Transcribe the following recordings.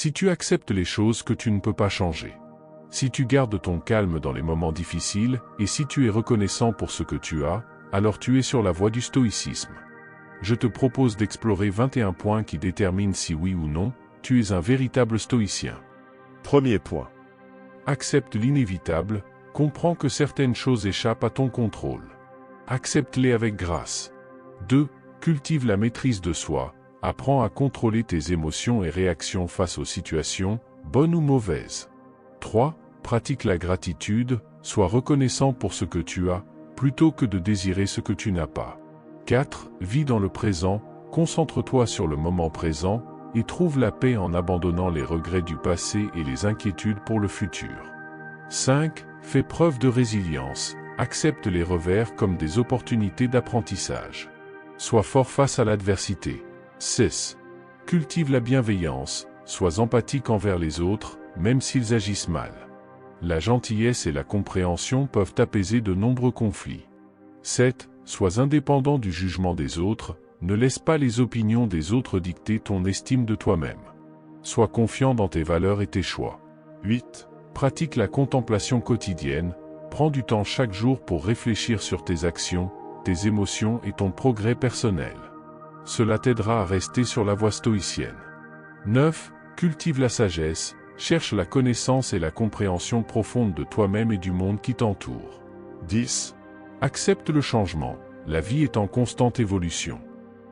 Si tu acceptes les choses que tu ne peux pas changer. Si tu gardes ton calme dans les moments difficiles, et si tu es reconnaissant pour ce que tu as, alors tu es sur la voie du stoïcisme. Je te propose d'explorer 21 points qui déterminent si oui ou non, tu es un véritable stoïcien. Premier point. Accepte l'inévitable, comprends que certaines choses échappent à ton contrôle. Accepte-les avec grâce. 2. Cultive la maîtrise de soi, apprends à contrôler tes émotions et réactions face aux situations, bonnes ou mauvaises. 3. Pratique la gratitude, sois reconnaissant pour ce que tu as, plutôt que de désirer ce que tu n'as pas. 4. Vis dans le présent, concentre-toi sur le moment présent, et trouve la paix en abandonnant les regrets du passé et les inquiétudes pour le futur. 5. Fais preuve de résilience, accepte les revers comme des opportunités d'apprentissage. Sois fort face à l'adversité. 6. Cultive la bienveillance, sois empathique envers les autres, même s'ils agissent mal. La gentillesse et la compréhension peuvent apaiser de nombreux conflits. 7. Sois indépendant du jugement des autres, ne laisse pas les opinions des autres dicter ton estime de toi-même. Sois confiant dans tes valeurs et tes choix. 8. Pratique la contemplation quotidienne, prends du temps chaque jour pour réfléchir sur tes actions, tes émotions et ton progrès personnel. Cela t'aidera à rester sur la voie stoïcienne. 9. Cultive la sagesse, cherche la connaissance et la compréhension profonde de toi-même et du monde qui t'entoure. 10. Accepte le changement, la vie est en constante évolution.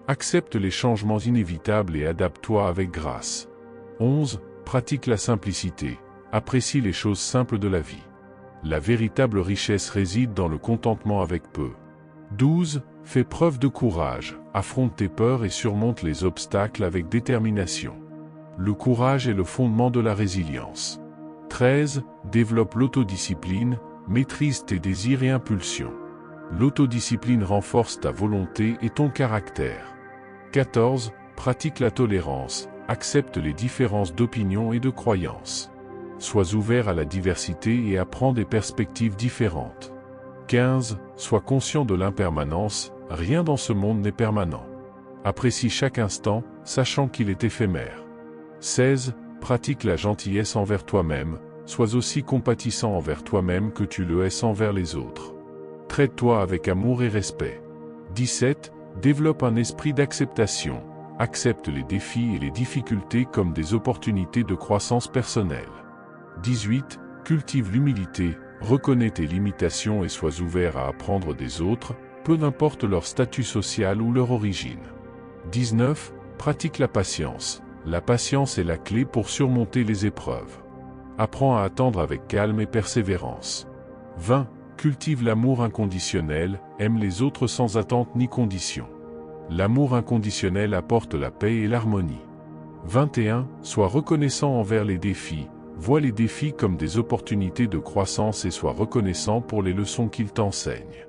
Accepte les changements inévitables et adapte-toi avec grâce. 11. Pratique la simplicité, apprécie les choses simples de la vie. La véritable richesse réside dans le contentement avec peu. 12. Fais preuve de courage, affronte tes peurs et surmonte les obstacles avec détermination. Le courage est le fondement de la résilience. 13. Développe l'autodiscipline, maîtrise tes désirs et impulsions. L'autodiscipline renforce ta volonté et ton caractère. 14. Pratique la tolérance, accepte les différences d'opinion et de croyances. Sois ouvert à la diversité et apprends des perspectives différentes. 15. Sois conscient de l'impermanence, rien dans ce monde n'est permanent. Apprécie chaque instant, sachant qu'il est éphémère. 16. Pratique la gentillesse envers toi-même, sois aussi compatissant envers toi-même que tu le es envers les autres. Traite-toi avec amour et respect. 17. Développe un esprit d'acceptation, accepte les défis et les difficultés comme des opportunités de croissance personnelle. 18. Cultive l'humilité, reconnais tes limitations et sois ouvert à apprendre des autres, peu importe leur statut social ou leur origine. 19. Pratique la patience. La patience est la clé pour surmonter les épreuves. Apprends à attendre avec calme et persévérance. 20. Cultive l'amour inconditionnel, aime les autres sans attente ni condition. L'amour inconditionnel apporte la paix et l'harmonie. 21. Sois reconnaissant envers les défis, vois les défis comme des opportunités de croissance et sois reconnaissant pour les leçons qu'ils t'enseignent.